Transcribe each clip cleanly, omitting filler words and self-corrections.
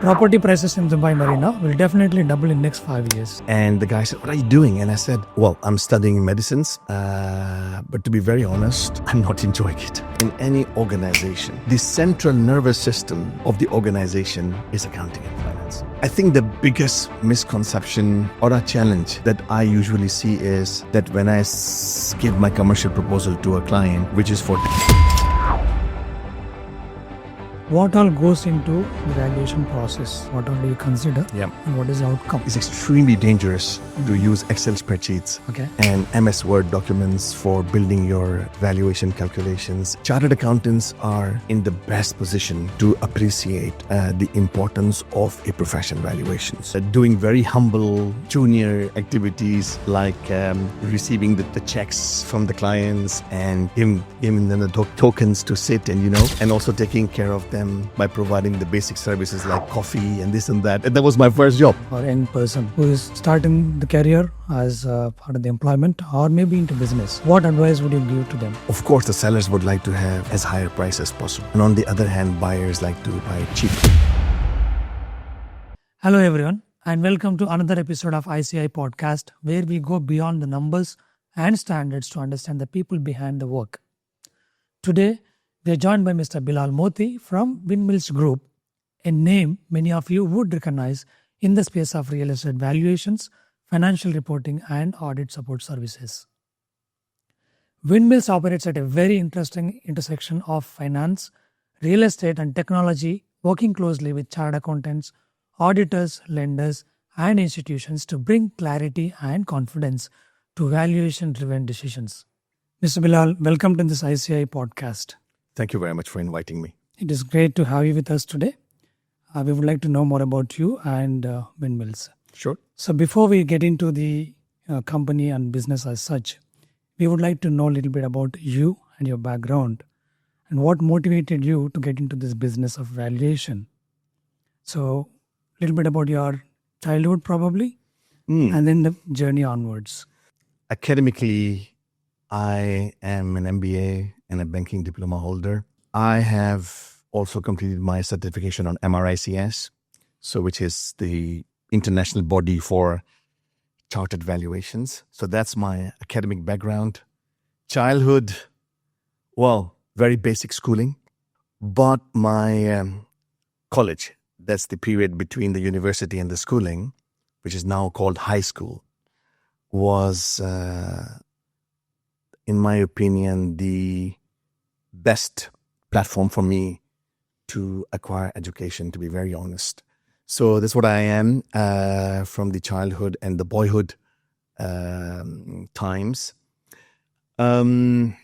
property prices in Dubai Marina will definitely double in next 5 years. And the guy said, "What are you doing?" And I said, "Well, I'm studying medicines, but to be very honest, I'm not enjoying it." In any organization, the central nervous system of the organization is accounting and finance. I think the biggest misconception or a challenge that I usually see is that when I give my commercial proposal to a client, which is for What all goes into the valuation process? What all do you consider? Yeah. And what is the outcome? It's extremely dangerous to use Excel spreadsheets Okay. and MS Word documents for building your valuation calculations. Chartered accountants are in the best position to appreciate the importance of a professional valuations. Doing very humble junior activities like receiving the checks from the clients and giving them the tokens to sit and also taking care of them by providing the basic services like coffee and this and that. And that was my first job. Or young person who is starting the career as part of the employment or maybe into business. What advice would you give to them? Of course, the sellers would like to have as higher price as possible. And on the other hand, buyers like to buy cheap. Hello everyone and welcome to another episode of ICAI podcast where we go beyond the numbers and standards to understand the people behind the work. Today, we are joined by Mr. Bilal Moti from Windmills Group, a name many of you would recognize in the space of real estate valuations, financial reporting and audit support services. Windmills operates at a very interesting intersection of finance, real estate and technology, working closely with chartered accountants, auditors, lenders and institutions to bring clarity and confidence to valuation-driven decisions. Mr. Bilal, welcome to this ICAI podcast. Thank you very much for inviting me. It is great to have you with us today. We would like to know more about you and Windmills. Sure. So before we get into the company and business as such, we would like to know a little bit about you and your background and what motivated you to get into this business of valuation. So a little bit about your childhood probably and then the journey onwards. Academically, I am an MBA and a banking diploma holder. I have also completed my certification on MRICS, which is the international body for chartered valuations. So that's my academic background. Childhood, well, very basic schooling. But my college, that's the period between the university and the schooling, which is now called high school, was, in my opinion, the best platform for me to acquire education, to be very honest. So that's what I am from the childhood and the boyhood times. Soon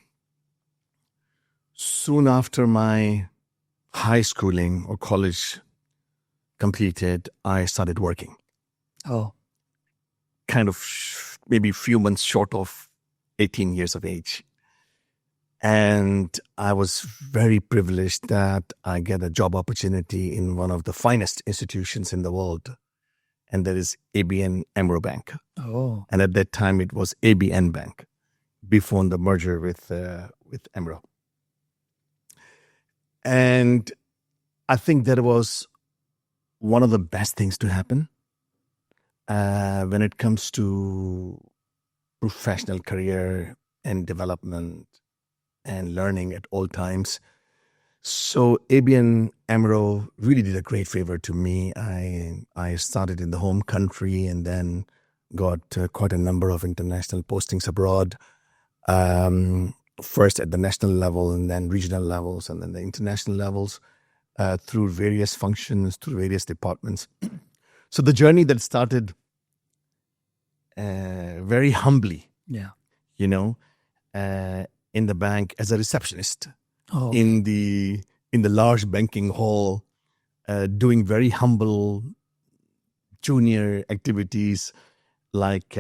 after my high schooling or college completed, I started working. Oh, Kind of maybe a few months short of 18 years of age. And I was very privileged that I get a job opportunity in one of the finest institutions in the world. And that is ABN AMRO Bank. oh, And at that time, it was ABN Bank before the merger with AMRO. And I think that was one of the best things to happen when it comes to professional career and development and learning at all times. So ABN AMRO really did a great favor to me. I started in the home country and then got quite a number of international postings abroad. First at the national level and then regional levels and then the international levels through various functions, through various departments. So the journey that started very humbly, yeah. In the bank as a receptionist Oh, in the large banking hall, doing very humble junior activities like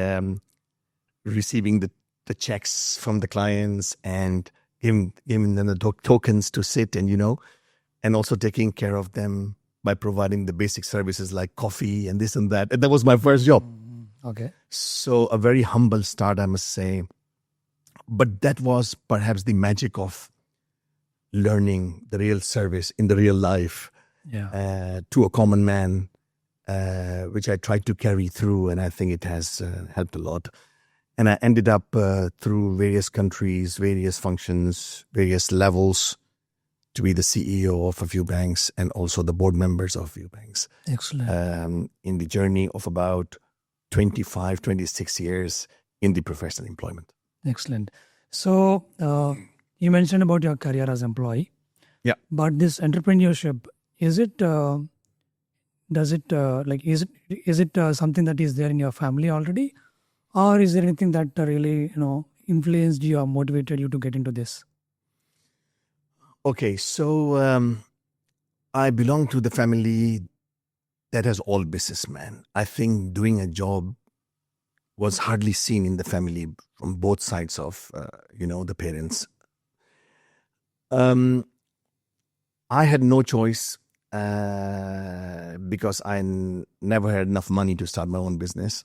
receiving the checks from the clients and giving them the tokens to sit and also taking care of them by providing the basic services like coffee and this and that. And that was my first job. okay. So a very humble start, I must say. But that was perhaps the magic of learning the real service in the real life to a common man, which I tried to carry through, and I think it has helped a lot. And I ended up through various countries, various functions, various levels to be the CEO of a few banks and also the board members of a few banks. Excellent. In the journey of about 25, 26 years in the professional employment. Excellent. So you mentioned about your career as employee. Yeah. But this entrepreneurship, is it something that is there in your family already, or is there anything that really influenced you or motivated you to get into this? Okay, so I belong to the family that has all businessmen. I think doing a job was hardly seen in the family from both sides of the parents. I had no choice because I never had enough money to start my own business.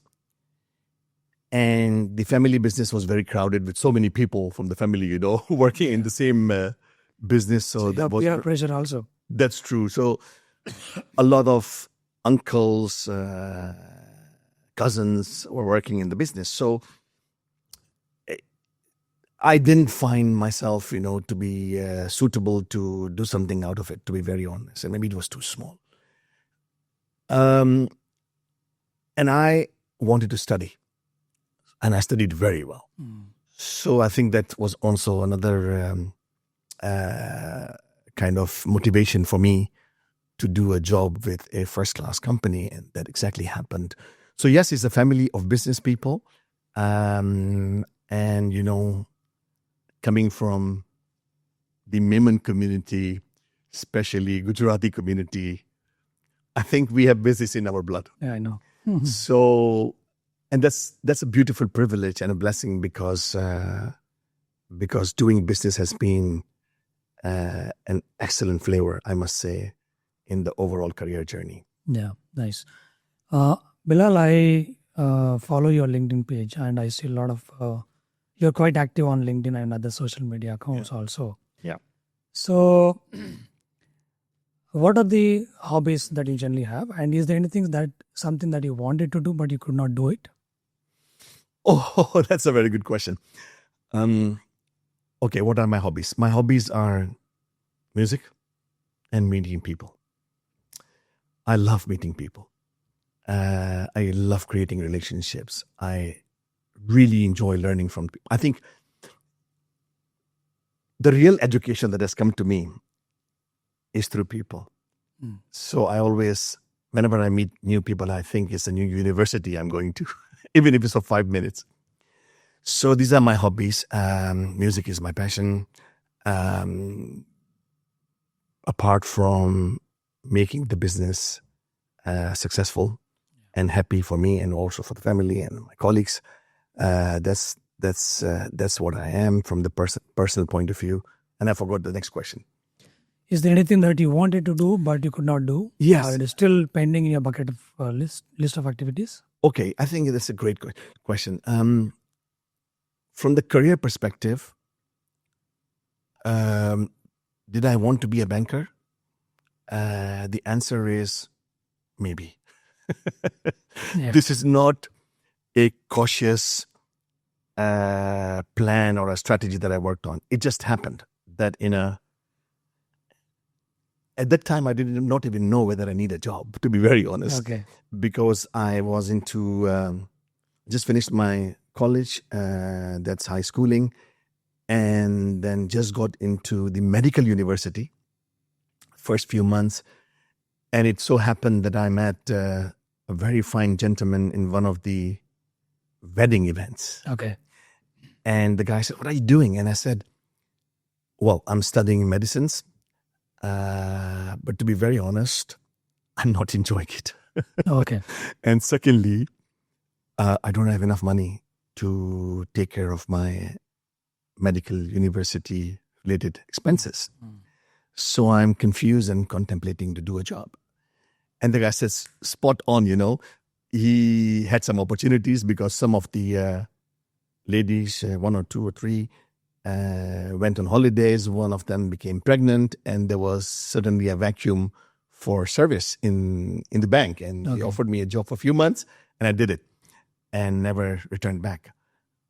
And the family business was very crowded with so many people from the family, working in the same business. So that was peer pressure also. That's true. So a lot of uncles, cousins were working in the business. So I didn't find myself, to be suitable to do something out of it, to be very honest. And maybe it was too small. And I wanted to study. And I studied very well. So I think that was also another kind of motivation for me to do a job with a first-class company. And that exactly happened. So yes, it's a family of business people. And, coming from the Memon community, especially Gujarati community, I think we have business in our blood. Yeah, I know. So, and that's a beautiful privilege and a blessing because doing business has been an excellent flavor, I must say, in the overall career journey. Yeah, nice. Bilal, I follow your LinkedIn page and I see a lot of, you're quite active on LinkedIn and other social media accounts also. Yeah. So what are the hobbies that you generally have? And is there something that you wanted to do but you could not do it? Oh, that's a very good question. Okay, what are my hobbies? My hobbies are music and meeting people. I love meeting people. I love creating relationships. I really enjoy learning from people. I think the real education that has come to me is through people. So I always, whenever I meet new people, I think it's a new university I'm going to, even if it's for 5 minutes. So these are my hobbies. Music is my passion. Apart from making the business successful and happy for me and also for the family and my colleagues, that's what I am from the personal point of view. And I forgot the next question. Is there anything that you wanted to do but you could not do? Yes. Or it is still pending in your bucket of list of activities? Okay, I think that's a great question. From the career perspective, did I want to be a banker? The answer is maybe. Yeah. This is not a cautious plan or a strategy that I worked on. It just happened that at that time, I did not even know whether I need a job, to be very honest. Okay. Because I was just finished my college, that's high schooling, and then just got into the medical university first few months. And it so happened that I met a very fine gentleman in one of the wedding events. Okay. And the guy said, "What are you doing?" And I said, "Well, I'm studying medicines. But to be very honest, I'm not enjoying it." Okay. And secondly, I don't have enough money to take care of my medical university related expenses. So I'm confused and contemplating to do a job. And the guy says, spot on, he had some opportunities because some of the ladies, one or two or three, went on holidays. One of them became pregnant and there was suddenly a vacuum for service in the bank, and he offered me a job for a few months, and I did it, and never returned back.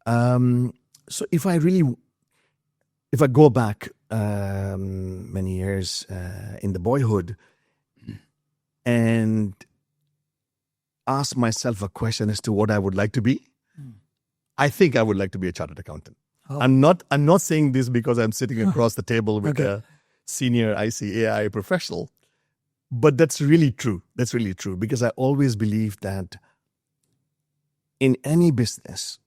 So if I go back many years in the boyhood and ask myself a question as to what I would like to be, I think I would like to be a chartered accountant. Oh. I'm not saying this because I'm sitting across the table with a senior ICAI professional, but that's really true. That's really true, because I always believe that in any business,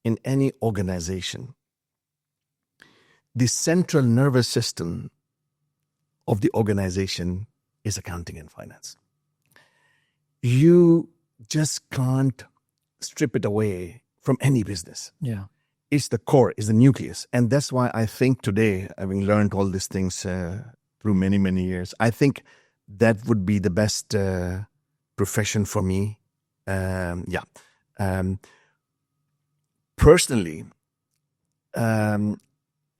in any organization, the central nervous system of the organization is accounting and finance. You just can't strip it away from any business. Yeah. It's the core, it's the nucleus. And that's why I think today, having learned all these things through many, many years, I think that would be the best profession for me. Personally,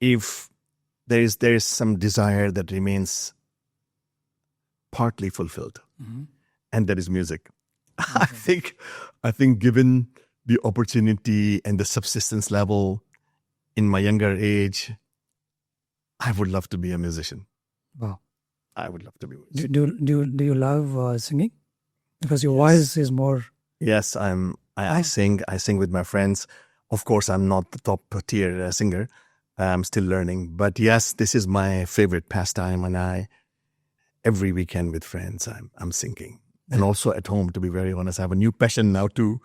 if there is some desire that remains partly fulfilled, and that is music. I think given the opportunity and the subsistence level in my younger age, I would love to be a musician. Wow. I would love to be a musician. Do you love singing? Because your voice is more... Yes, I sing. I sing with my friends. Of course, I'm not the top tier singer. I'm still learning. But yes, this is my favorite pastime, and every weekend with friends, I'm singing. And also at home, to be very honest, I have a new passion now to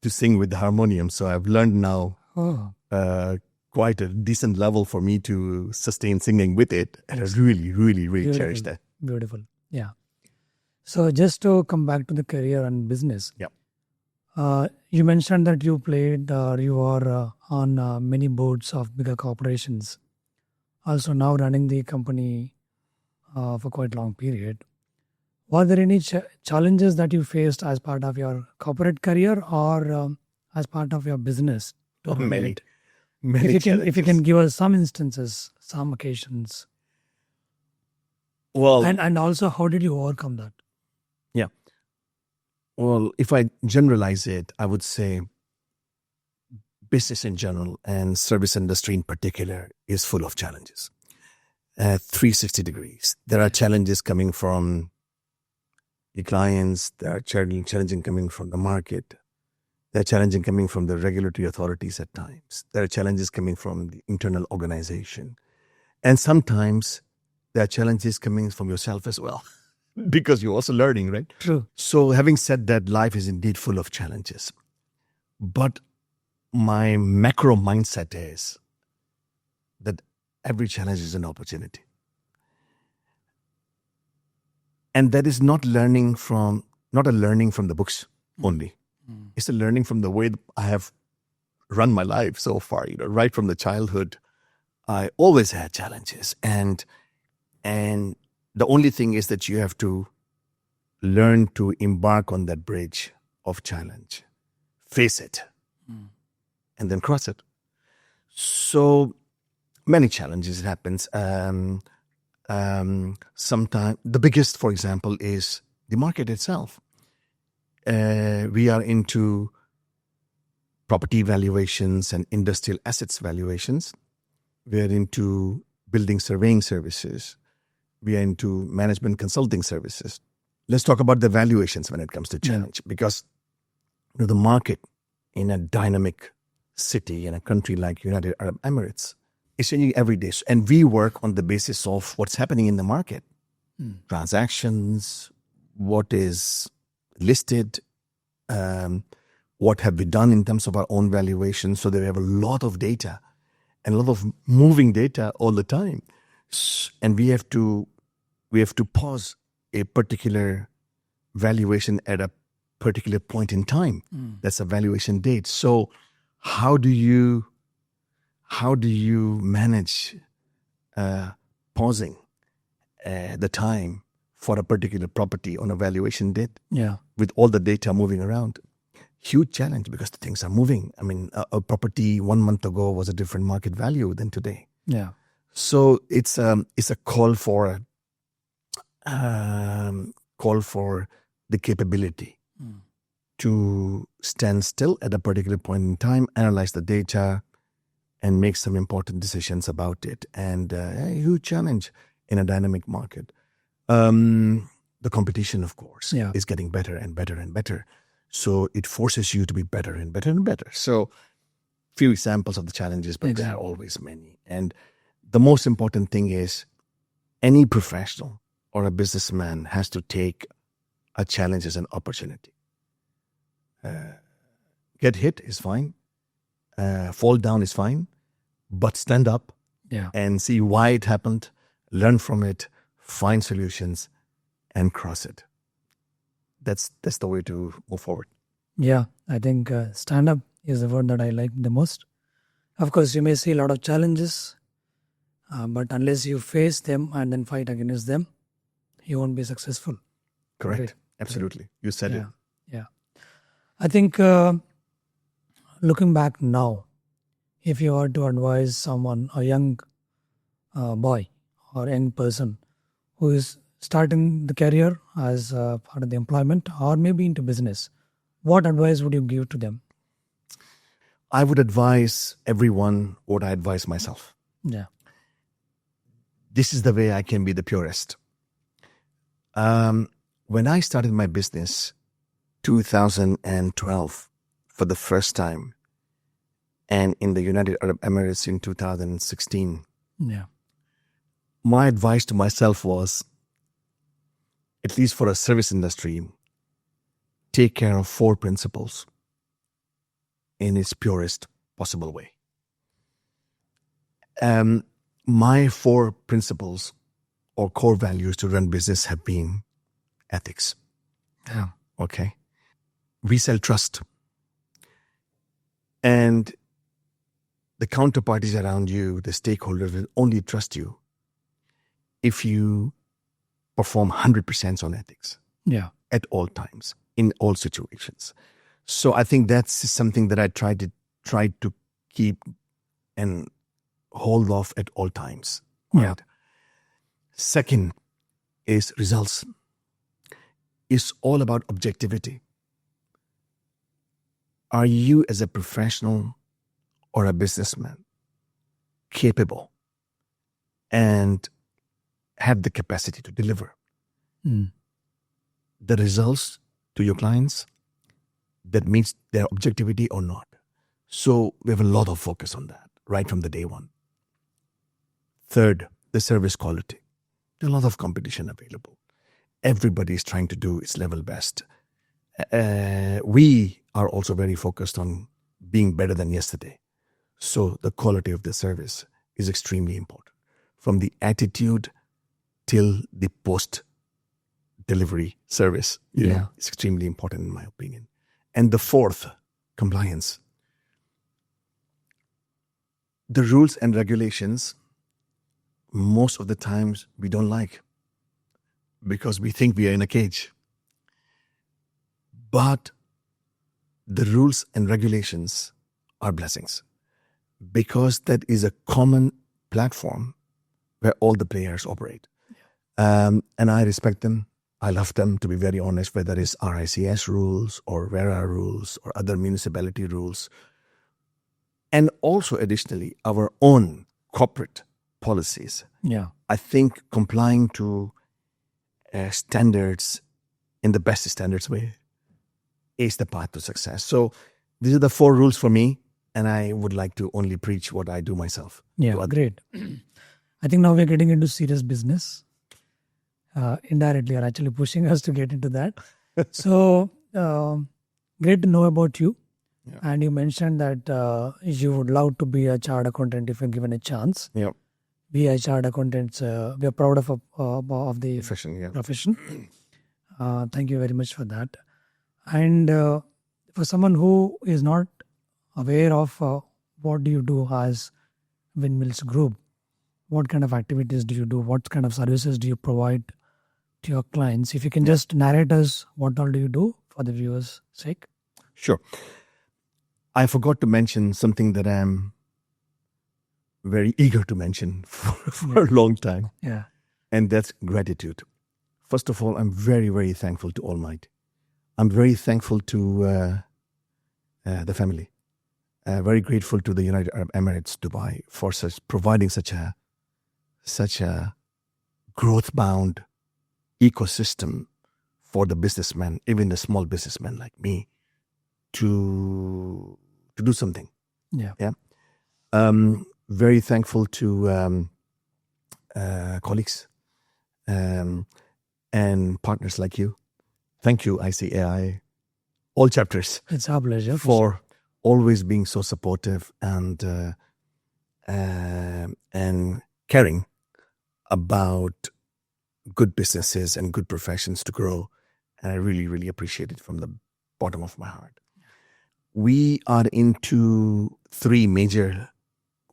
sing with the harmonium. So I've learned now quite a decent level for me to sustain singing with it. And I really, really, really cherish that. Beautiful. Yeah. So just to come back to the career and business. Yeah. You mentioned that you played, you are on many boards of bigger corporations. Also now running the company for quite a long period. Were there any challenges that you faced as part of your corporate career or as part of your business? Many if you can give us some instances, some occasions. Well, and also how did you overcome that? Yeah. Well, if I generalize it, I would say business in general and service industry in particular is full of challenges. 360 degrees. There are challenges coming from the clients, there are challenging coming from the market, there are challenging coming from the regulatory authorities at times, there are challenges coming from the internal organization, and sometimes there are challenges coming from yourself as well, because you're also learning, right? True. So having said that, life is indeed full of challenges, but my macro mindset is that every challenge is an opportunity. And that is not a learning from the books only. It's a learning from the way I have run my life so far. Right from the childhood, I always had challenges, and the only thing is that you have to learn to embark on that bridge of challenge, face it, and then cross it. So many challenges happens. Sometimes the biggest, for example, is the market itself. We are into property valuations and industrial assets valuations. We are into building surveying services. We are into management consulting services. Let's talk about the valuations when it comes to challenge, because the market in a dynamic city in a country like United Arab Emirates is changing every day. And we work on the basis of what's happening in the market. Transactions, what is listed, what have we done in terms of our own valuation, so that we have a lot of data and a lot of moving data all the time. And we have to pause a particular valuation at a particular point in time. That's a valuation date. So how do you manage pausing the time for a particular property on a valuation date? Yeah. With all the data moving around. Huge challenge, because the things are moving. I mean, a property 1 month ago was a different market value than today. Yeah. So it's a call for call for the capability to stand still at a particular point in time, analyze the data, and make some important decisions about it. And a huge challenge in a dynamic market. The competition, of course, is getting better and better and better. So it forces you to be better and better and better. So few examples of the challenges, but there are always many. And the most important thing is any professional or a businessman has to take a challenge as an opportunity. Get hit is fine. Fall down is fine. But stand up and see why it happened, learn from it, find solutions, and cross it. That's the way to move forward. Yeah, I think stand up is the word that I like the most. Of course, you may see a lot of challenges, but unless you face them and then fight against them, you won't be successful. Correct. Great. Absolutely. You said it. Yeah. I think looking back now, if you were to advise someone, a young boy or young person who is starting the career as part of the employment or maybe into business, what advice would you give to them? I would advise everyone what I advise myself. Yeah. This is the way I can be the purest. When I started my business, 2012, for the first time, and in the United Arab Emirates in 2016, my advice to myself was, at least for a service industry, take care of 4 principles in its purest possible way. My 4 principles or core values to run business have been ethics. Yeah. Okay. We sell trust. And the counterparties around you, the stakeholders, will only trust you if you perform 100% on ethics. Yeah. At all times, in all situations. So I think that's something that I try to keep and hold off at all times. Yeah. Right? Second is results. It's all about objectivity. Are you as a professional or a businessman capable and have the capacity to deliver the results to your clients that meets their objectivity or not? So we have a lot of focus on that right from the day one. Third, the service quality. There's a lot of competition available. Everybody is trying to do its level best. We are also very focused on being better than yesterday. So the quality of the service is extremely important. From the attitude till the post-delivery service, it's extremely important in my opinion. And the fourth, compliance. The rules and regulations, most of the times we don't like because we think we are in a cage. But the rules and regulations are blessings because that is a common platform where all the players operate. And I respect them. I love them, to be very honest, whether it's RICS rules or WERA rules or other municipality rules. And also additionally, our own corporate policies. Yeah. I think complying to standards in the best standards way is the path to success. So these are the 4 rules for me, and I would like to only preach what I do myself. Yeah, great. I think now we're getting into serious business. Indirectly, you're actually pushing us to get into that. So great to know about you. Yeah. And you mentioned that you would love to be a chartered accountant if you're given a chance. Yeah. We as chartered accountants, we are proud of the profession. Thank you very much for that. And for someone who is not aware of what do you do as Windmills Group, what kind of activities do you do? What kind of services do you provide to your clients? If you can just narrate us, what all do you do for the viewers' sake? Sure. I forgot to mention something that I'm very eager to mention for a long time. Yeah. And that's gratitude First of all, I'm very, very thankful to Almighty. I'm very thankful to the family. Very grateful to the United Arab Emirates, Dubai, for providing such a growth-bound ecosystem for the businessman, even the small businessman like me, to do something. Yeah. Very thankful to colleagues and partners like you. Thank you, ICAI, all chapters, It's our pleasure. for always being so supportive and caring about good businesses and good professions to grow. And I really, really appreciate it from the bottom of my heart. We are into 3 major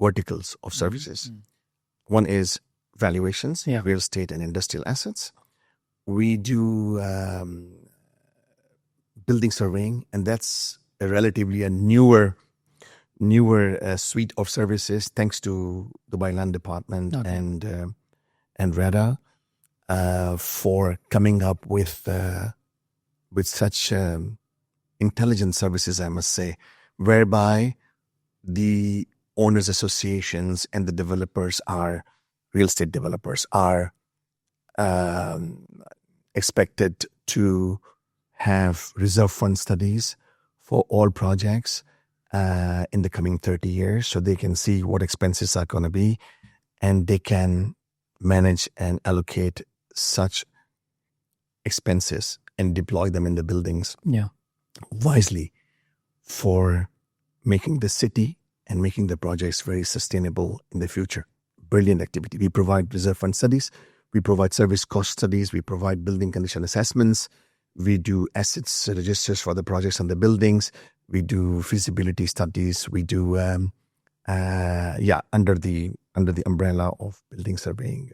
verticals of services. One is valuations, Yeah. real estate and industrial assets. We do building surveying, and that's a relatively a newer suite of services, thanks to Dubai Land Department and RADA for coming up with such intelligent services, I must say, whereby the owners associations and the developers real estate developers are expected to have reserve fund studies for all projects in the coming 30 years, so they can see what expenses are going to be, and they can manage and allocate such expenses and deploy them in the buildings wisely for making the city and making the projects very sustainable in the future. Brilliant activity. We provide reserve fund studies. We provide service cost studies. We provide building condition assessments. We do assets registers for the projects and the buildings. We do feasibility studies. We do, under the umbrella of building surveying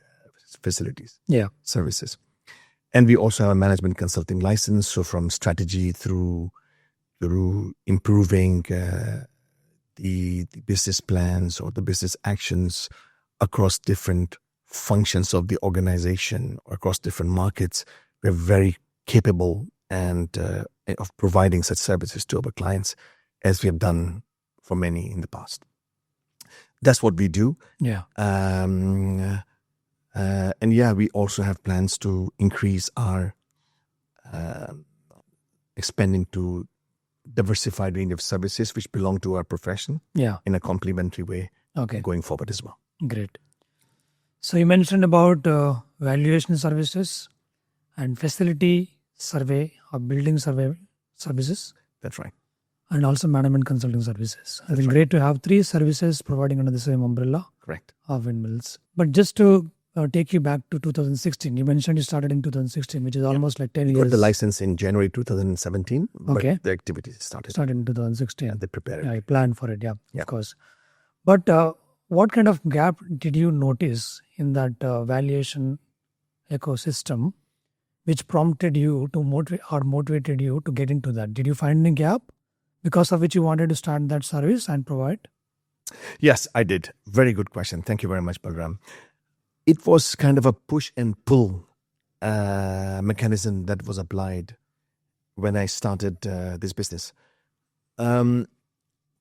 facilities, services. And we also have a management consulting license. So from strategy through improving the business plans or the business actions across different functions of the organization or across different markets, we're very capable and of providing such services to our clients, as we have done for many in the past. That's what we do. And we also have plans to increase our expanding to diversified range of services which belong to our profession in a complementary way going forward as well. Great. So you mentioned about valuation services and facility survey or building survey services. That's right. And also management consulting services. I think great to have 3 services providing under the same umbrella. Correct. Of Windmills. But just to take you back to 2016, you mentioned you started in 2016, which is almost like 10 years. Got the license in January 2017, but the activities started in 2016. And they prepared. I planned for it, of course. But what kind of gap did you notice in that valuation ecosystem which prompted you to motivated you to get into that? Did you find any gap because of which you wanted to start that service and provide? Yes, I did. Very good question. Thank you very much, Balram. It was kind of a push and pull mechanism that was applied when I started this business.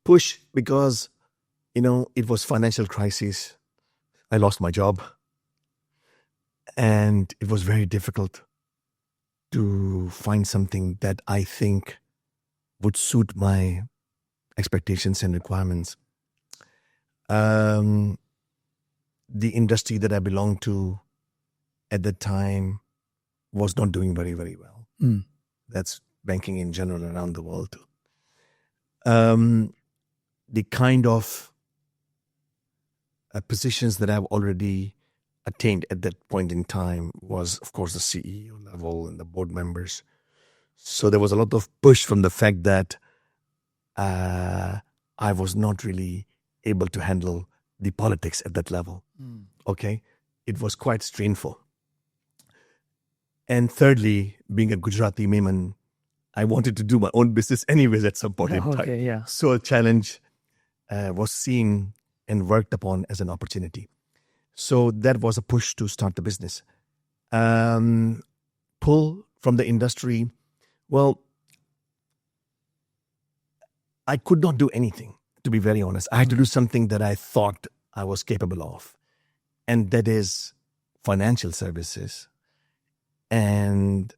Push because, it was financial crisis. I lost my job. And it was very difficult to find something that I think would suit my expectations and requirements. The industry that I belonged to at the time was not doing very, very well. That's banking in general around the world. The kind of positions that I've already attained at that point in time was, of course, the CEO level and the board members. So there was a lot of push from the fact that I was not really able to handle the politics at that level. Okay? It was quite strainful. And thirdly, being a Gujarati Mehman, I wanted to do my own business anyways at some point in time. So a challenge was seen and worked upon as an opportunity. So that was a push to start the business. pull from the industry, well, I could not do anything, to be very honest. I had to do something that I thought I was capable of, and that is financial services and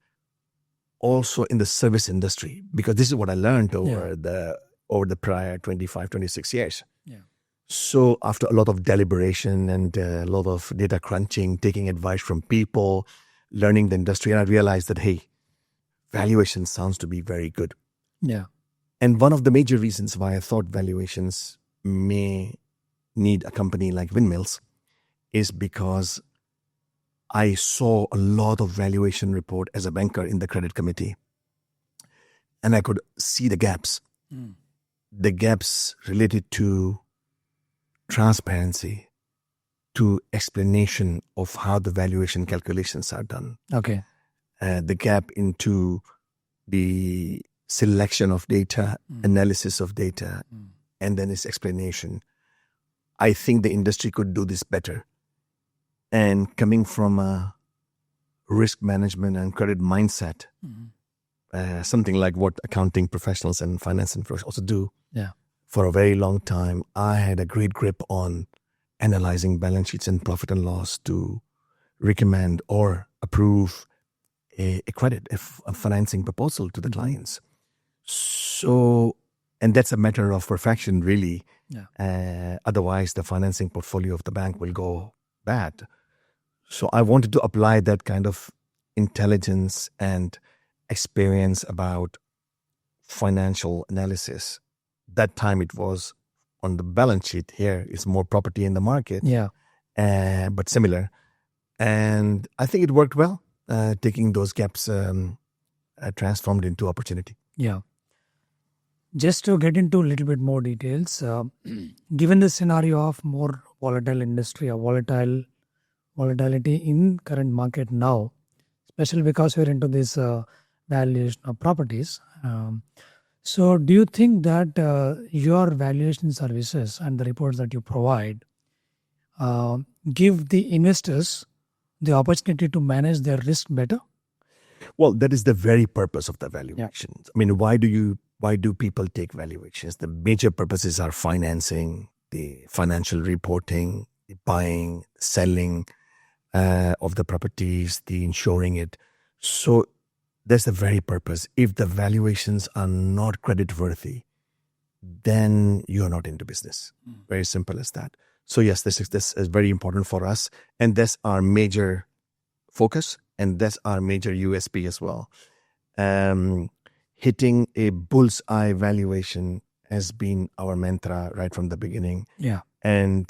also in the service industry, because this is what I learned over the prior 25, 26 years. Yeah. So after a lot of deliberation and a lot of data crunching, taking advice from people, learning the industry, and I realized that, hey, valuation sounds to be very good. Yeah. And one of the major reasons why I thought valuations may need a company like Windmills is because I saw a lot of valuation report as a banker in the credit committee. And I could see the gaps. The gaps related to transparency, to explanation of how the valuation calculations are done. Okay. The gap into the selection of data, analysis of data, and then its explanation. I think the industry could do this better. And coming from a risk management and credit mindset, something like what accounting professionals and finance professionals also do, for a very long time, I had a great grip on analyzing balance sheets and profit and loss to recommend or approve a credit, a financing proposal to the clients. So, and that's a matter of perfection, really. Otherwise, the financing portfolio of the bank will go bad. So I wanted to apply that kind of intelligence and experience about financial analysis. That time it was on the balance sheet. Here it's more property in the market, but similar. And I think it worked well, taking those gaps transformed into opportunity. Yeah. Just to get into a little bit more details, given the scenario of more volatile industry or volatility in current market now, especially because we're into this valuation of properties. So do you think that your valuation services and the reports that you provide give the investors the opportunity to manage their risk better? Well, that is the very purpose of the valuations. I mean, why do people take valuations? The major purposes are financing, the financial reporting, the buying, selling of the properties, the insuring it. So that's the very purpose. If the valuations are not creditworthy, then you're not into business. Very simple as that. So yes, this is very important for us, and that's our major focus, and that's our major USP as well. Hitting a bullseye valuation has been our mantra right from the beginning. Yeah. And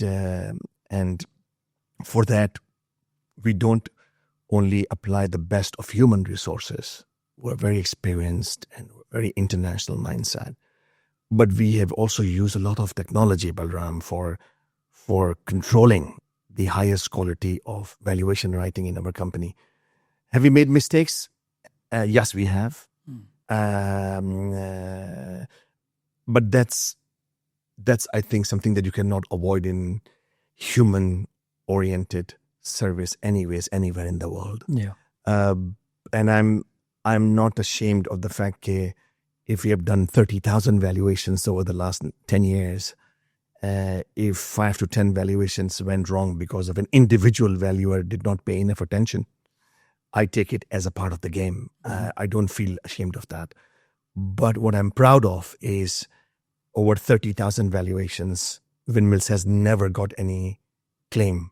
for that, we don't only apply the best of human resources. We're very experienced and very international mindset. But we have also used a lot of technology, Balram, for controlling the highest quality of valuation writing in our company. Have we made mistakes? Yes, we have. But that's I think something that you cannot avoid in human-oriented service, anyways, anywhere in the world. Yeah. And I'm not ashamed of the fact that if we have done 30,000 valuations over the last 10 years, if 5 to 10 valuations went wrong because of an individual valuer did not pay enough attention, I take it as a part of the game. I don't feel ashamed of that. But what I'm proud of is over 30,000 valuations, Windmills has never got any claim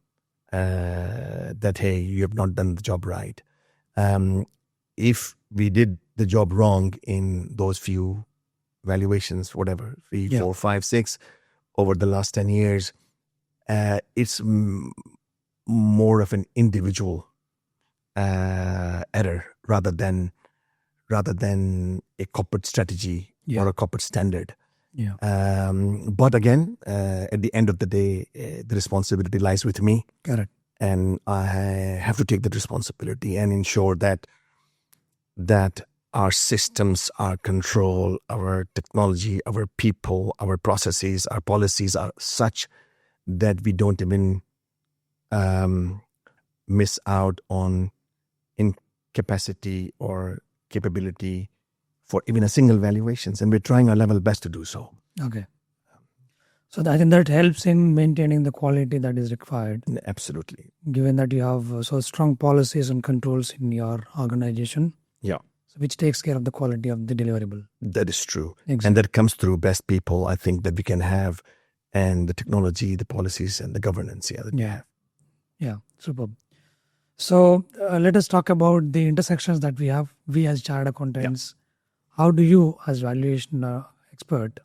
that, hey, you have not done the job right. If we did the job wrong in those few valuations, whatever, 3, 4, 5, 6, over the last 10 years, it's more of an individual error rather than a corporate strategy or a corporate standard. But again, at the end of the day, the responsibility lies with me. Correct. And I have to take that responsibility and ensure that our systems, our control, our technology, our people, our processes, our policies are such that we don't even miss out on capacity or capability for even a single valuations, and we're trying our level best to do so. Okay. So I think that helps in maintaining the quality that is required, Absolutely. given that you have so strong policies and controls in your organization, Yeah, which takes care of the quality of the deliverable. that is true. Exactly. And that comes through best people, I think, that we can have, and the technology, the policies, and the governance that we have. Yeah, superb. So let us talk about the intersections that we have. We as chartered accountants, how do you as valuation expert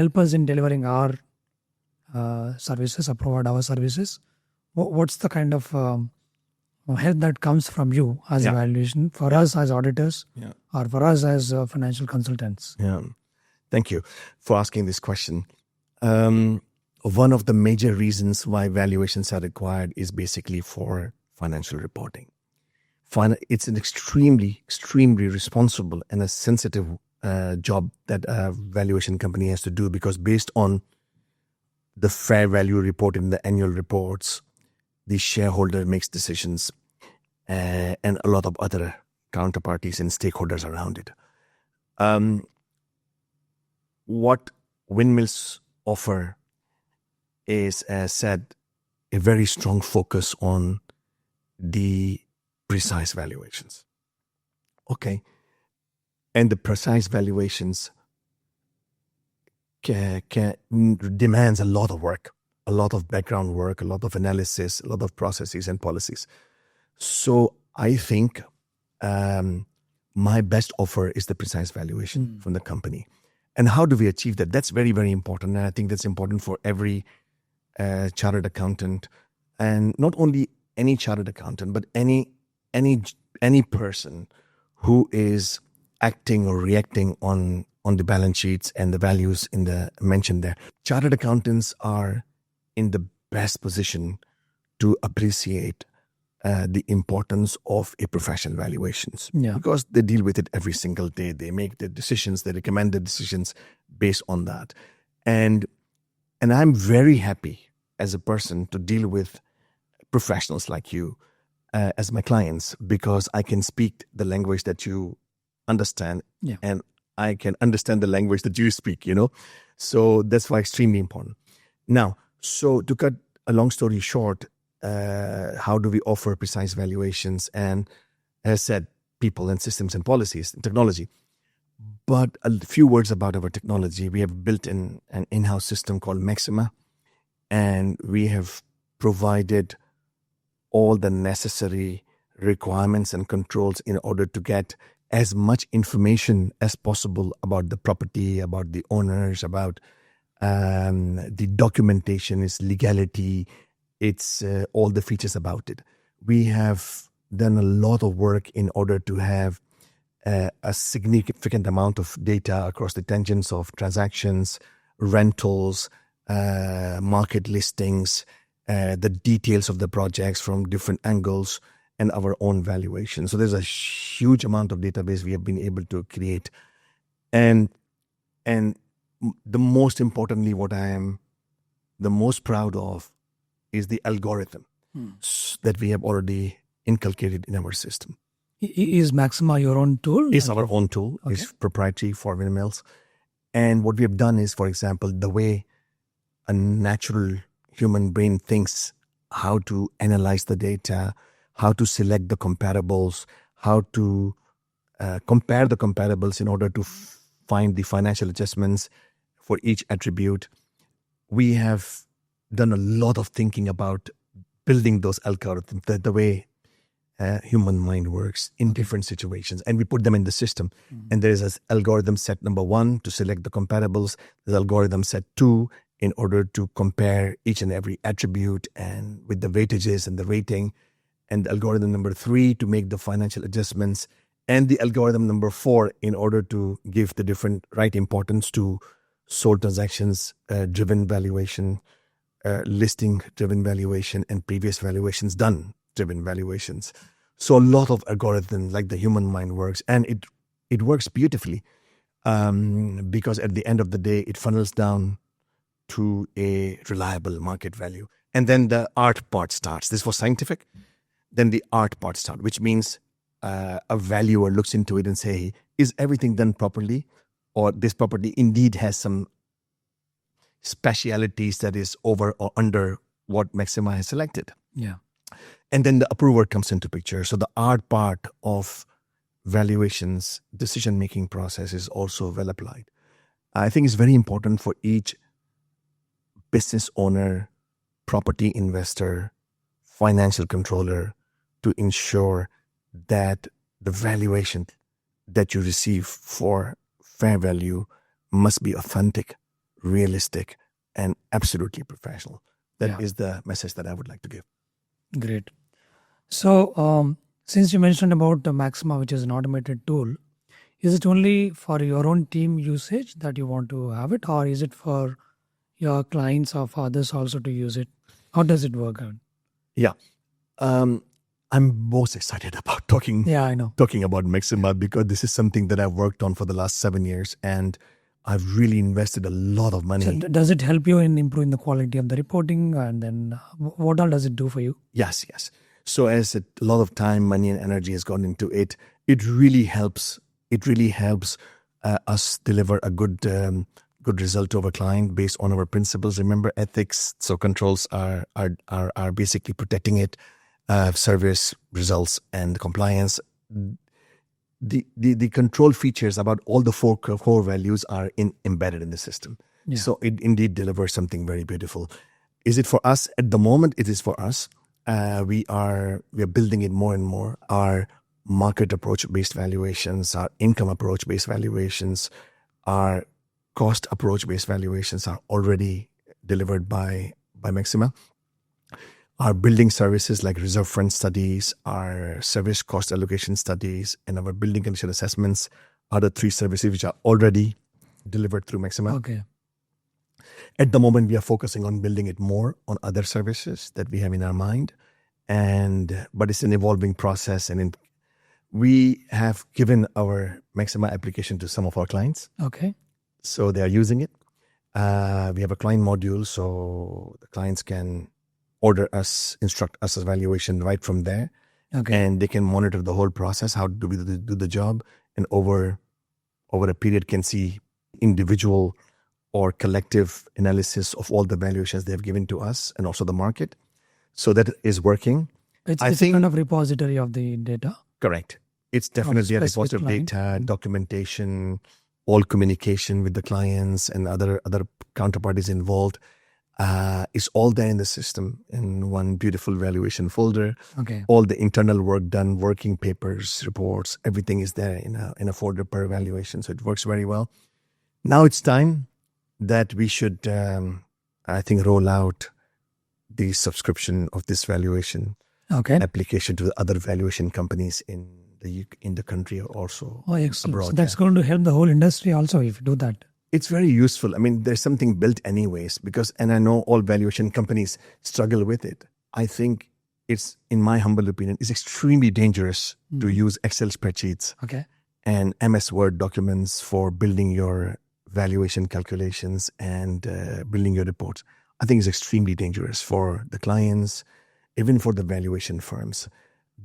help us in delivering our services or provide our services? What's the kind of help that comes from you as valuation for us as auditors or for us as financial consultants? Yeah. Thank you for asking this question. One of the major reasons why valuations are required is basically for financial reporting. It's an extremely responsible and a sensitive job that a valuation company has to do, because based on the fair value report in the annual reports, the shareholder makes decisions and a lot of other counterparties and stakeholders around it. What Windmills offer is, as said, a very strong focus on the precise valuations. Okay. And the precise valuations demands a lot of work, a lot of background work, a lot of analysis, a lot of processes and policies. So I think my best offer is the precise valuation from the company. And how do we achieve that? That's very, very important. And I think that's important for every chartered accountant, and not only any chartered accountant, but any person who is acting or reacting on the balance sheets and the values in the mentioned there. Chartered accountants are in the best position to appreciate the importance of a professional valuations, because they deal with it every single day. They make the decisions, they recommend the decisions based on that. And I'm very happy as a person to deal with professionals like you as my clients, because I can speak the language that you understand and I can understand the language that you speak, So that's why extremely important. Now, so to cut a long story short, how do we offer precise valuations? And as I said, people and systems and policies and technology. But a few words about our technology. We have built an in-house system called Maxima, and we have provided all the necessary requirements and controls in order to get as much information as possible about the property, about the owners, about the documentation, its legality, it's all the features about it. We have done a lot of work in order to have a significant amount of data across the tangents of transactions, rentals, market listings, the details of the projects from different angles, and our own valuation. So there's a huge amount of database we have been able to create. And the most importantly, what I am the most proud of is the algorithm that we have already inculcated in our system. Is Maxima your own tool? It's our own tool. Okay. It's proprietary for Windmills. And what we have done is, for example, the way a natural human brain thinks, how to analyze the data, how to select the comparables, how to compare the comparables in order to find the financial adjustments for each attribute. We have done a lot of thinking about building those algorithms, the way human mind works in different situations, and we put them in the system. And there is an algorithm set number 1 to select the comparables. There's algorithm set 2 in order to compare each and every attribute and with the weightages and the rating, and the algorithm number 3 to make the financial adjustments, and the algorithm number 4 in order to give the different right importance to sold transactions driven valuation, listing driven valuation, and previous valuations done driven valuations. So a lot of algorithms, like the human mind works, and it works beautifully because at the end of the day, it funnels down to a reliable market value. And then the art part starts. This was scientific. Then the art part starts, which means a valuer looks into it and say, is everything done properly? Or this property indeed has some specialities that is over or under what Maxima has selected. Yeah. And then the approver comes into picture. So the art part of valuations, decision-making process is also well applied. I think it's very important for each business owner, property investor, financial controller to ensure that the valuation that you receive for fair value must be authentic, realistic, and absolutely professional. That is the message that I would like to give. Great. So, since you mentioned about the Maxima, which is an automated tool, is it only for your own team usage that you want to have it, or is it for your clients or for others also to use it? How does it work out? Yeah. I'm most excited about talking about Maxima because this is something that I've worked on for the last 7 years, and I've really invested a lot of money. So does it help you in improving the quality of the reporting, and then what all does it do for you? Yes. So as a lot of time, money, and energy has gone into it, it really helps. It really helps us deliver a good result to our client based on our principles. Remember, ethics. So controls are basically protecting it. Service, results, and compliance. The control features about all the four core values are embedded in the system. Yeah. So it indeed delivers something very beautiful. Is it for us? At the moment, it is for us. We are building it more and more. Our market approach-based valuations, our income approach-based valuations, our cost approach-based valuations are already delivered by Maxima. Our building services like reserve fund studies, our service cost allocation studies, and our building condition assessments are the 3 services which are already delivered through Maxima. Okay. At the moment, we are focusing on building it more on other services that we have in our mind, but it's an evolving process. And we have given our Maxima application to some of our clients. Okay. So they are using it. We have a client module, so the clients can instruct us as valuation right from there. Okay. And they can monitor the whole process. How do we do the job? And over a period can see individual or collective analysis of all the valuations they've given to us and also the market. So that is working. It's a kind of repository of the data. Correct. It's definitely a repository of data, documentation, all communication with the clients and other counterparties involved. It's all there in the system in one beautiful valuation folder. Okay. All the internal work done, working papers, reports, everything is there in a folder per valuation. So it works very well. Now it's time that we should, I think, roll out the subscription of this valuation application to the other valuation companies in the country or also abroad. So that's going to help the whole industry also if you do that. It's very useful. I mean, there's something built anyways and I know all valuation companies struggle with it. I think it's, in my humble opinion, it's extremely dangerous to use Excel spreadsheets and MS Word documents for building your valuation calculations and building your reports. I think it's extremely dangerous for the clients, even for the valuation firms,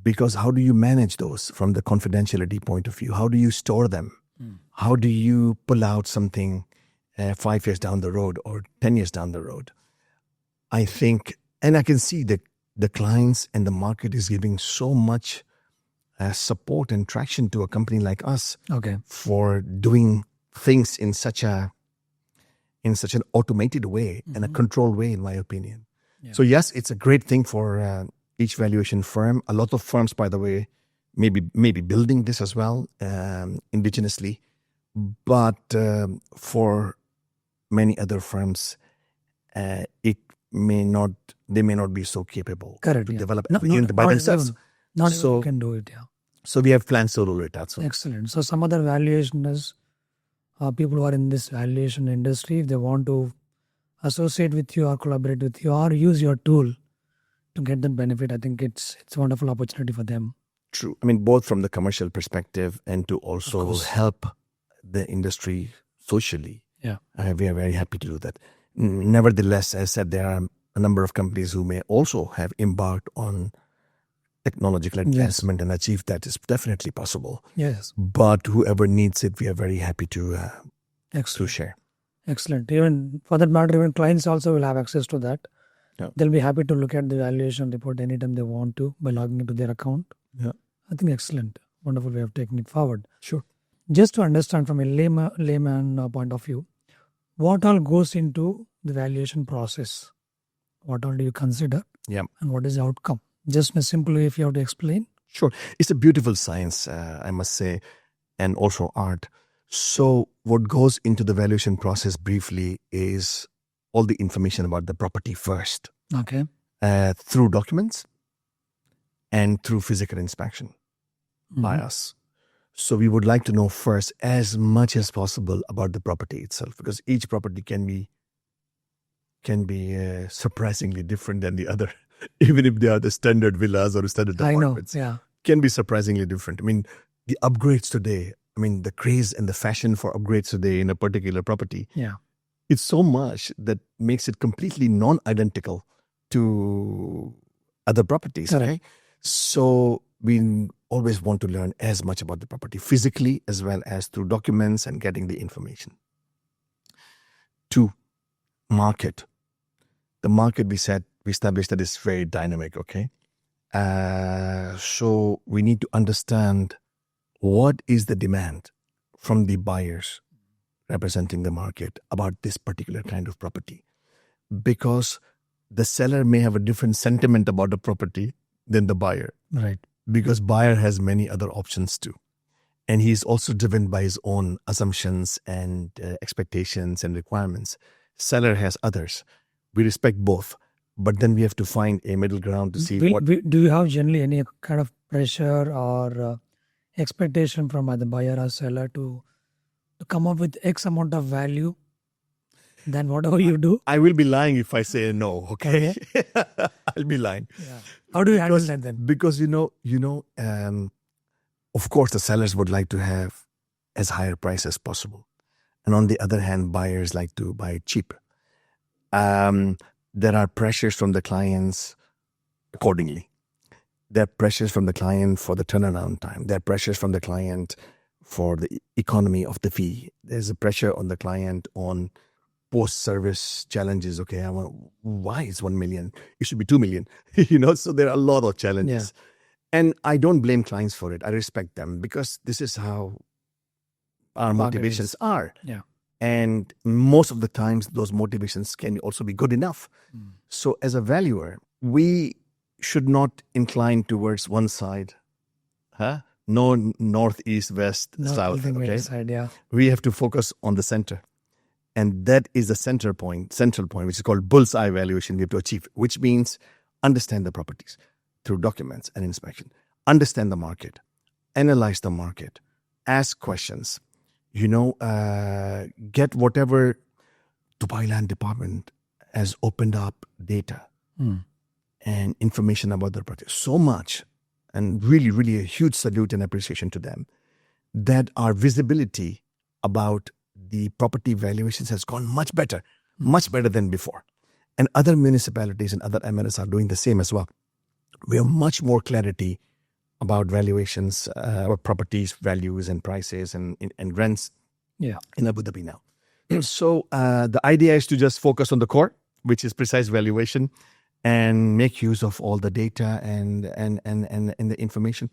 because how do you manage those from the confidentiality point of view? How do you store them? How do you pull out something 5 years down the road or 10 years down the road? I think, and I can see that the clients and the market is giving so much support and traction to a company like us for doing things in such an automated way and a controlled way, in my opinion. Yeah. So yes, it's a great thing for each valuation firm. A lot of firms, by the way, maybe building this as well indigenously, but for many other firms, they may not be so capable to develop everything by themselves. Not everyone can do it. Yeah. So we have plans to roll it out. So. Excellent. So some other valuationers, people who are in this valuation industry, if they want to associate with you or collaborate with you or use your tool to get that benefit, I think it's a wonderful opportunity for them. True. I mean, both from the commercial perspective and to also help the industry socially. Yeah. We are very happy to do that. Nevertheless, as I said, there are a number of companies who may also have embarked on technological advancement and achieve that is definitely possible. Yes. But whoever needs it, we are very happy to Excellent. share. Excellent. Even for that matter, even clients also will have access to that. Yeah. They'll be happy to look at the valuation report anytime they want to by logging into their account. Yeah. I think excellent. Wonderful way of taking it forward. Sure. Just to understand from a layman point of view, what all goes into the valuation process? What all do you consider? Yeah. And what is the outcome? Just in a simple way, if you have to explain. Sure. It's a beautiful science, I must say, and also art. So what goes into the valuation process briefly is all the information about the property first, Okay. through documents and through physical inspection by us. So we would like to know first as much as possible about the property itself, because each property can be surprisingly different than the other, even if they are the standard villas or standard apartments. I know. Yeah. Can be surprisingly different. I mean, the upgrades today, the craze and the fashion for upgrades today in a particular property, Yeah. it's so much that makes it completely non-identical to other properties. Correct. Okay? So we always want to learn as much about the property physically as well as through documents and getting the information. 2, market. The market we established that is very dynamic, okay? So we need to understand what is the demand from the buyers representing the market about this particular kind of property. Because the seller may have a different sentiment about the property than the buyer. Right. Because buyer has many other options too. And he's also driven by his own assumptions and expectations and requirements. Seller has others. We respect both. But then we have to find a middle ground to see Do you have generally any kind of pressure or expectation from either buyer or seller to come up with X amount of value than whatever you do? I will be lying if I say no, okay? I'll be lying. Yeah. How do you handle that then? Because, of course, the sellers would like to have as higher price as possible. And on the other hand, buyers like to buy cheap. There are pressures from the clients accordingly. There are pressures from the client for the turnaround time. There are pressures from the client for the economy of the fee. There's a pressure on the client on post-service challenges. Okay, why is 1 million? It should be 2 million. So there are a lot of challenges. Yeah. And I don't blame clients for it. I respect them because this is how our motivations are. Yeah. And most of the times, those motivations can also be good enough. So as a valuer, we should not incline towards one side. No north, east, west, south. Okay? Side, yeah. We have to focus on the center. And that is the central point, which is called bullseye valuation we have to achieve, which means understand the properties through documents and inspection. Understand the market. Analyze the market. Ask questions. Get whatever Dubai Land Department has opened up data and information about the project. So much, and really, really a huge salute and appreciation to them, that our visibility about the property valuations has gone much better than before. And other municipalities and other Emirates are doing the same as well. We have much more clarity about valuations, about properties, values and prices and rents in Abu Dhabi now. So the idea is to just focus on the core, which is precise valuation, and make use of all the data and the information.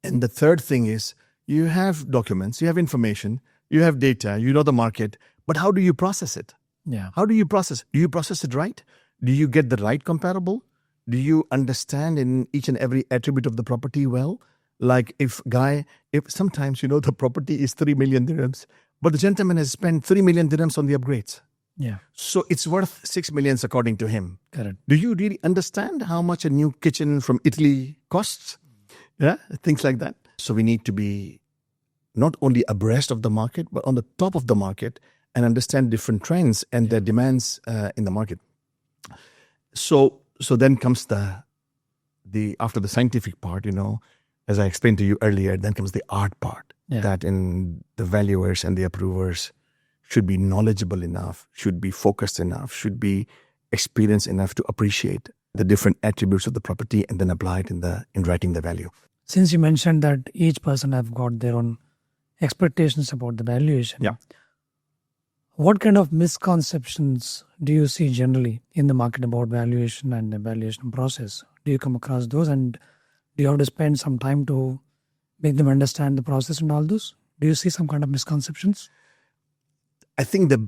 And the third thing is you have documents, you have information, you have data, you know the market, but how do you process it? Yeah. How do you process? Do you process it right? Do you get the right comparable? Do you understand in each and every attribute of the property well? Like if sometimes, the property is 3 million dirhams, but the gentleman has spent 3 million dirhams on the upgrades. Yeah. So it's worth 6 million according to him. Correct. Do you really understand how much a new kitchen from Italy costs? Yeah, things like that. So we need to be not only abreast of the market, but on the top of the market and understand different trends and their demands in the market. So then comes the after the scientific part, as I explained to you earlier, then comes the art part. Yeah. That in the valuers and the approvers should be knowledgeable enough, should be focused enough, should be experienced enough to appreciate the different attributes of the property and then apply it in writing the value. Since you mentioned that each person have got their own expectations about the valuation, Yeah. what kind of misconceptions do you see generally in the market about valuation and the valuation process? Do you come across those, and do you have to spend some time to make them understand the process and all those? Do you see some kind of misconceptions? I think the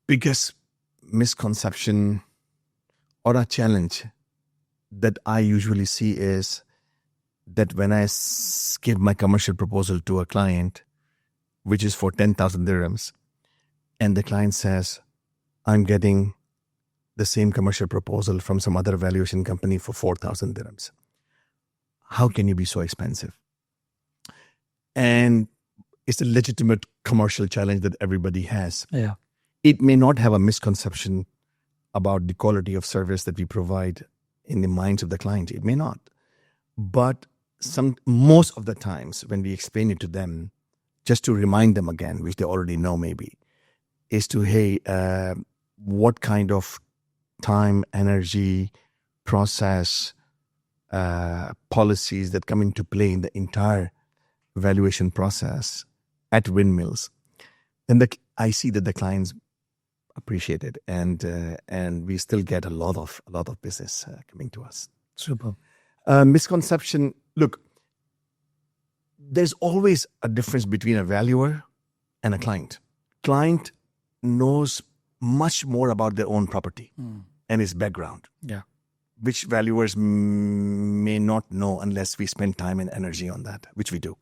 biggest misconception or a challenge that I usually see is that when I give my commercial proposal to a client, which is for 10,000 dirhams, and the client says, I'm getting the same commercial proposal from some other valuation company for 4,000 dirhams. How can you be so expensive? And it's a legitimate commercial challenge that everybody has. Yeah. It may not have a misconception about the quality of service that we provide in the minds of the client. It may not. But most of the times when we explain it to them, just to remind them again, which they already know maybe, is to, hey, what kind of time, energy, process, policies that come into play in the entire valuation process at Windmills. And I see that the clients appreciate it, and we still get a lot of business coming to us. Super. Misconception. Look, there's always a difference between a valuer and a client. Client knows much more about their own property and its background. Yeah. Which valuers may not know unless we spend time and energy on that, which we do.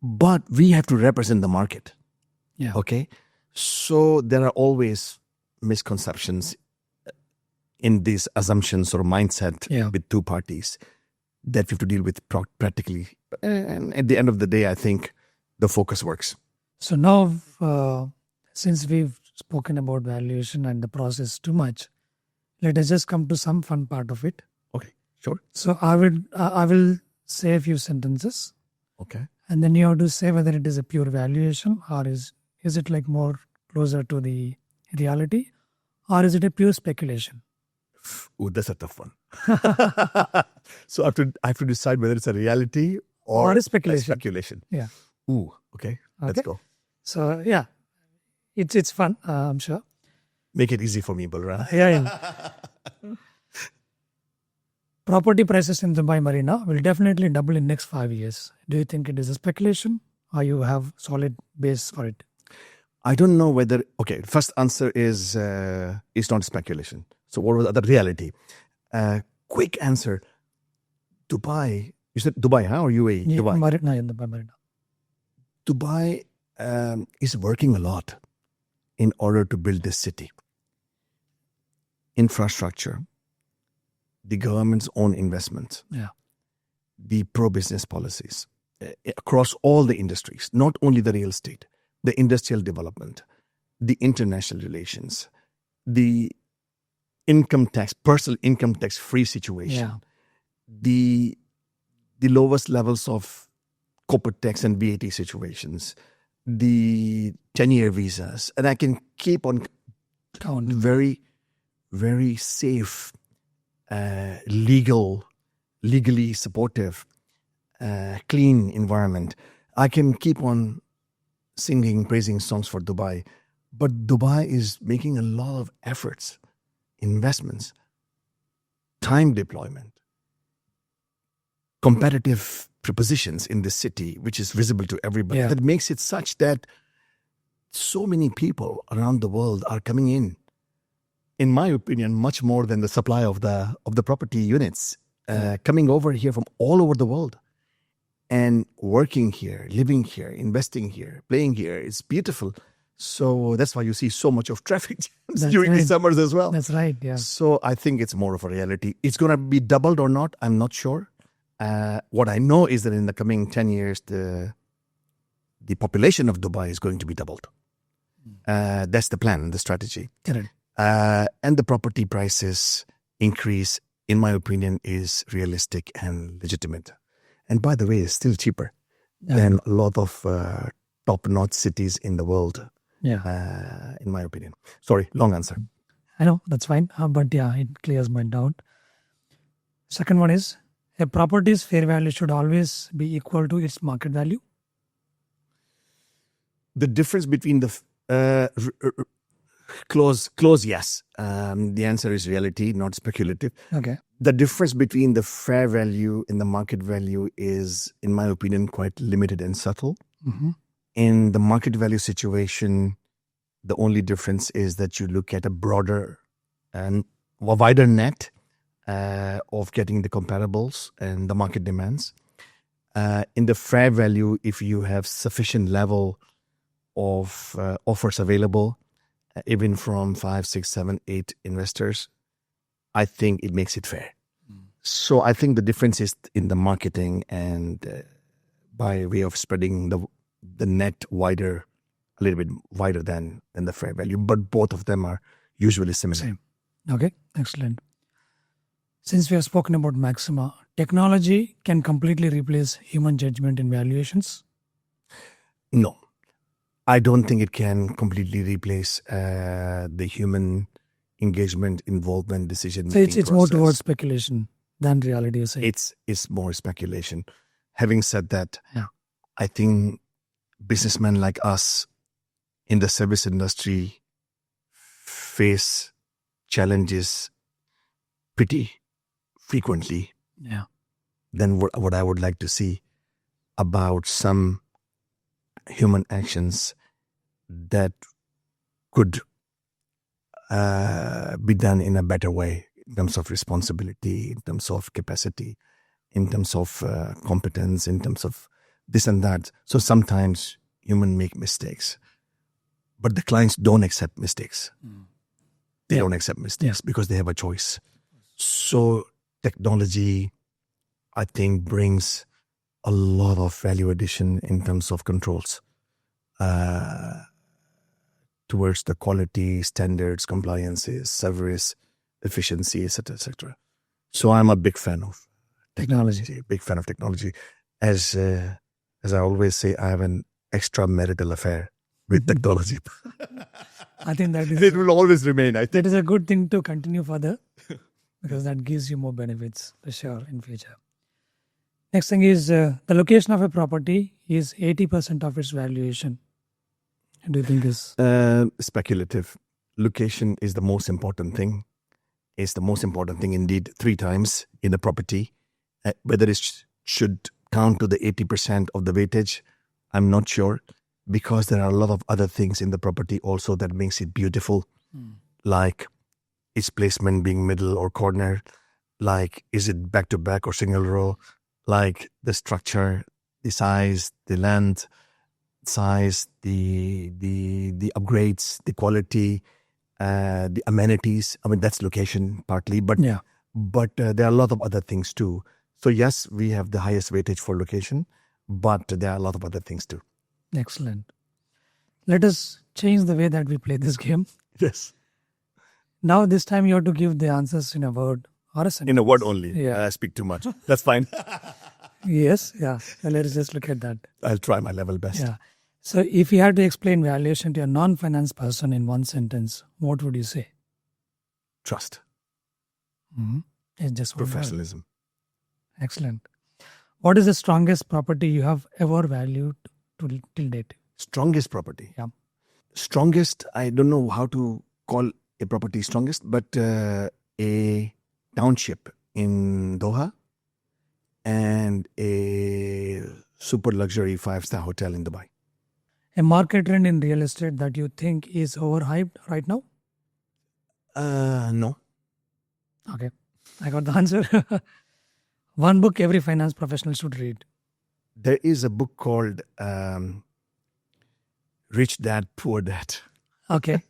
But we have to represent the market. Yeah. Okay? So there are always misconceptions in these assumptions or mindset with two parties that we have to deal with practically. And at the end of the day, I think the focus works. So now, since we've spoken about valuation and the process too much, let us just come to some fun part of it. Okay, sure. So I will say a few sentences, Okay. and then you have to say whether it is a pure valuation or is it like more closer to the reality, or is it a pure speculation? Ooh, that's a tough one. So I have to decide whether it's a reality or a speculation. Yeah. Ooh, okay. Let's go. So yeah, it's fun. I'm sure. Make it easy for me, Balram. Yeah. Property prices in Dubai Marina will definitely double in next 5 years. Do you think it is a speculation, or you have solid base for it? I don't know whether. Okay, first answer is it's not speculation. So what was the other reality? Quick answer. Dubai. You said Dubai, huh? Or UAE? Yeah, Dubai. Marina, in Dubai Marina. Dubai is working a lot in order to build this city. Infrastructure, the government's own investment, the pro-business policies across all the industries, not only the real estate, the industrial development, the international relations, the income tax, personal income tax free situation, the lowest levels of corporate tax and VAT situations, the 10-year visas, and I can keep on very, very safe, legally supportive, clean environment. I can keep on singing, praising songs for Dubai, but Dubai is making a lot of efforts, investments, time deployment, competitive propositions in this city, which is visible to everybody. That makes it such that so many people around the world are coming in my opinion, much more than the supply of the property units, coming over here from all over the world and working here, living here, investing here, playing here. It's beautiful. So that's why you see so much of traffic jams during the summers as well. That's right, yeah. So I think it's more of a reality. It's going to be doubled or not, I'm not sure. What I know is that in the coming 10 years, the population of Dubai is going to be doubled. That's the plan, the strategy. Correct. And the property prices increase, in my opinion, is realistic and legitimate. And by the way, it's still cheaper than a lot of top-notch cities in the world, in my opinion. Sorry, long answer. I know that's fine, but yeah, it clears my doubt. Second one is a property's fair value should always be equal to its market value. The difference between the close, yes. The answer is reality, not speculative. Okay. The difference between the fair value and the market value is, in my opinion, quite limited and subtle. Mm-hmm. In the market value situation, the only difference is that you look at a broader and a wider net of getting the comparables and the market demands. In the fair value, if you have sufficient level of offers available, even from 5, 6, 7, 8 investors, I think it makes it fair. So I think the difference is in the marketing and by way of spreading the net wider, a little bit wider than the fair value. But both of them are usually similar. Same. Okay, excellent. Since we have spoken about Maxima, technology can completely replace human judgment in valuations. No, I don't think it can completely replace the human engagement, involvement, decision So making. it's more towards speculation than reality, you say. It's more speculation. Having said that, Yeah. I think businessmen like us in the service industry face challenges pretty frequently Yeah. than what I would like to see about some human actions that could be done in a better way in terms of responsibility, in terms of capacity, in terms of competence, in terms of this and that. So sometimes humans make mistakes, but the clients don't accept mistakes. They don't accept mistakes because they have a choice. So technology, I think, brings a lot of value addition in terms of controls towards the quality, standards, compliances, service, efficiency, etc., etc. So I'm a big fan of technology. Big fan of technology. As I always say, I have an extramarital affair with technology. I think that is It will always remain, I think. that is a good thing to continue further because that gives you more benefits for sure in future. Next thing is the location of a property is 80% of its valuation. Do you think is Speculative. Location is the most important thing. It's the most important thing indeed 3 times in a property. Whether it should count to the 80% of the weightage, I'm not sure, because there are a lot of other things in the property also that makes it beautiful, like its placement being middle or corner, like is it back to back or single row, like the structure, the size, the length, size, the upgrades, the quality, the amenities. I mean, that's location partly, but yeah. there are a lot of other things too. So yes, we have the highest weightage for location, but there are a lot of other things too. Excellent. Let us change the way that we play this game. Yes. Now this time you have to give the answers in a word or a sentence. In a word only. Yeah. I speak too much. That's fine. Yes, yeah. So let us just look at that. I'll try my level best. Yeah. So if you had to explain valuation to a non-finance person in one sentence, what would you say? Trust. It's just one word. Professionalism. Excellent. What is the strongest property you have ever valued till date? Strongest property. Yeah. Strongest, I don't know how to call a property strongest, but a township in Doha and a super luxury 5-star hotel in Dubai. A market trend in real estate that you think is overhyped right now? No. Okay. I got the answer. One book every finance professional should read. There is a book called Rich Dad, Poor Dad. Okay.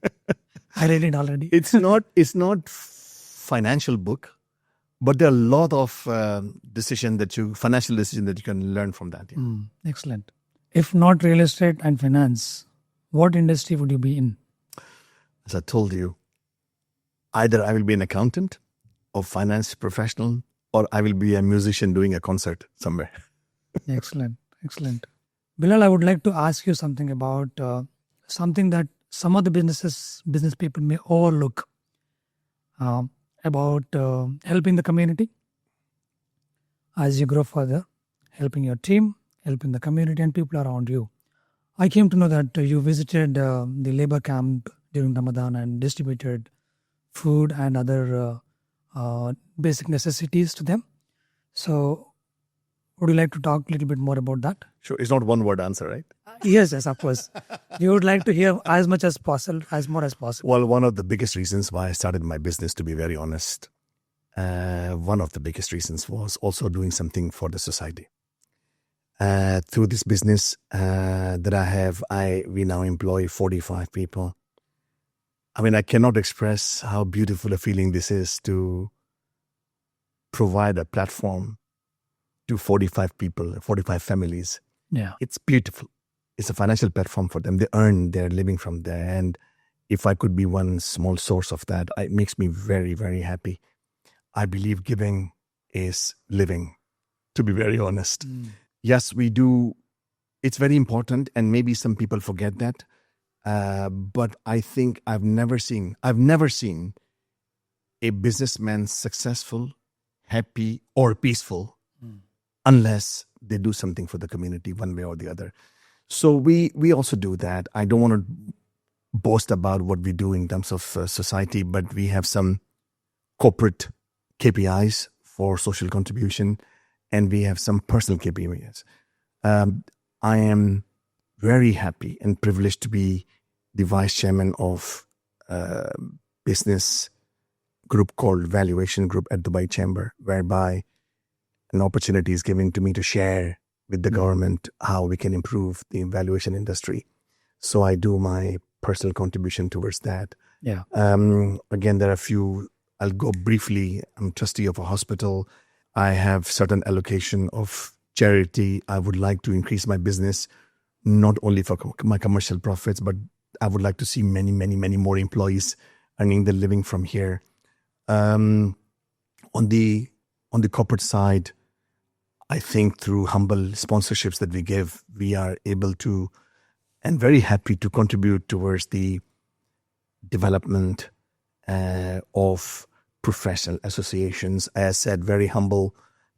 I read it already. It's not financial book, but there are a lot of financial decision that you can learn from that. Yeah. Excellent. If not real estate and finance, what industry would you be in? As I told you, either I will be an accountant or finance professional, or I will be a musician doing a concert somewhere. Excellent. Excellent. Bilal, I would like to ask you something about something that some of the business people may overlook about helping the community as you grow further, helping your team, helping the community and people around you. I came to know that you visited the labor camp during Ramadan and distributed food and other basic necessities to them. So, would you like to talk a little bit more about that? Sure. It's not one word answer, right? Yes, of course. We would like to hear as much as possible, as more as possible. Well, one of the biggest reasons why I started my business, to be very honest, one of the biggest reasons was also doing something for the society. Through this business that I have, we now employ 45 people. I mean, I cannot express how beautiful a feeling this is to provide a platform to 45 people, 45 families. Yeah. It's beautiful. It's a financial platform for them. They earn their living from there. And if I could be one small source of that, it makes me very, very happy. I believe giving is living, to be very honest. Yes, we do. It's very important, and maybe some people forget that. But I think I've never seen a businessman successful, happy, or peaceful unless they do something for the community one way or the other. So we also do that. I don't want to boast about what we do in terms of society, but we have some corporate KPIs for social contribution, and we have some personal KPIs. I am very happy and privileged to be the vice chairman of a business group called Valuation Group at Dubai Chamber, whereby an opportunity is given to me to share with the government how we can improve the valuation industry. So I do my personal contribution towards that. Yeah. Again, there are a few. I'll go briefly. I'm trustee of a hospital. I have certain allocation of charity. I would like to increase my business, not only for my commercial profits, but I would like to see many, many, many more employees earning their living from here. On the corporate side, I think through humble sponsorships that we give, we are able to, and very happy to contribute towards the development of professional associations. As said, very humble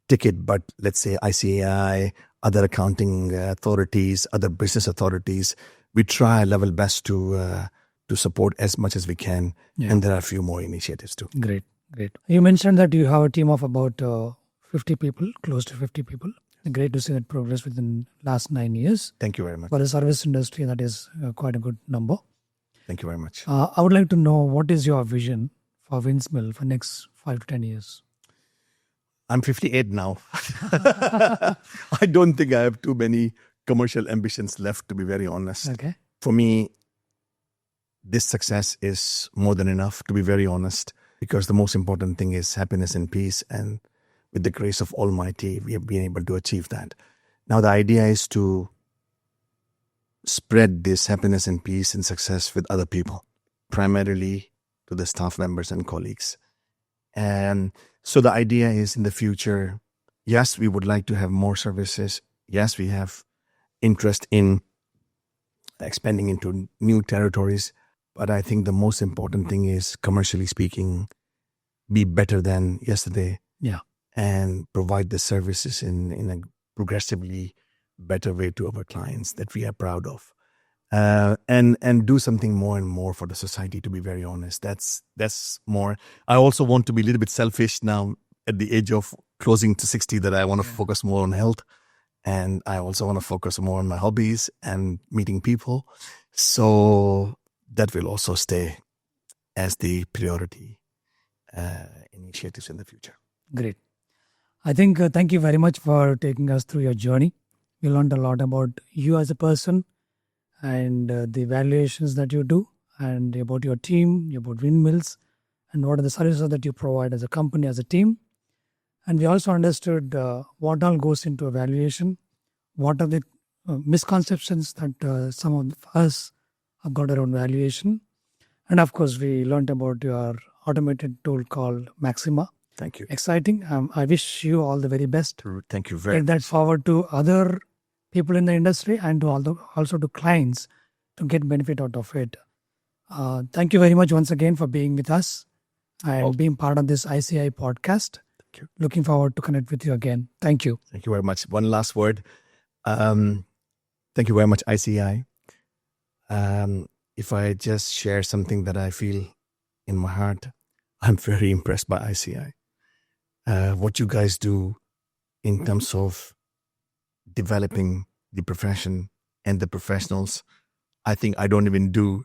ticket, but let's say ICAI, other accounting authorities, other business authorities, we try our level best to support as much as we can. Yeah. And there are a few more initiatives too. Great. You mentioned that you have a team of about 50 people, close to 50 people. Great to see that progress within last 9 years. Thank you very much. For the service industry, that is quite a good number. Thank you very much. I would like to know, what is your vision for Windmill for next 5 to 10 years? I'm 58 now. I don't think I have too many commercial ambitions left, to be very honest. Okay. For me, this success is more than enough, to be very honest, because the most important thing is happiness and peace. And with the grace of Almighty, we have been able to achieve that. Now, the idea is to spread this happiness and peace and success with other people, primarily to the staff members and colleagues. And so the idea is, in the future, yes, we would like to have more services. Yes, we have interest in expanding into new territories. But I think the most important thing is, commercially speaking, be better than yesterday. Yeah. And provide the services in a progressively better way to our clients that we are proud of. And do something more and more for the society, to be very honest. That's more. I also want to be a little bit selfish now at the age of closing to 60, that I want to focus more on health. And I also want to focus more on my hobbies and meeting people. So that will also stay as the priority initiatives in the future. Great. I think thank you very much for taking us through your journey. We learned a lot about you as a person and the valuations that you do, and about your team, about Windmills, and what are the services that you provide as a company, as a team. And we also understood what all goes into a valuation, what are the misconceptions that some of us have got around valuation. And of course, we learned about your automated tool called Maxima. Thank you. Exciting. I wish you all the very best. Thank you very Take that forward to other people in the industry and to also to clients to get benefit out of it. Thank you very much once again for being with us. and being part of this ICAI podcast. Thank you. Looking forward to connect with you again. Thank you. Thank you very much. One last word. Thank you very much, ICAI. If I just share something that I feel in my heart, I'm very impressed by ICAI. What you guys do in terms of developing the profession and the professionals, I think I don't even do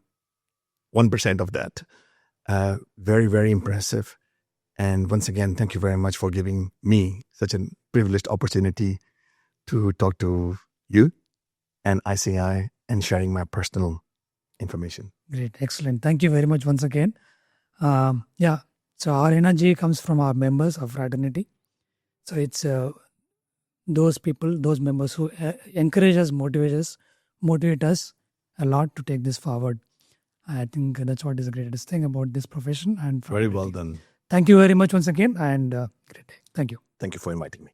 1% of that. Very, very impressive. And once again, thank you very much for giving me such a privileged opportunity to talk to you and ICAI and sharing my personal information. Great. Excellent. Thank you very much once again. So our energy comes from our members of fraternity. So it's those people, those members who encourage us, motivate us a lot to take this forward. I think that's what is the greatest thing about this profession. And Very well done. Thank you very much once again, and great day. Thank you. Thank you for inviting me.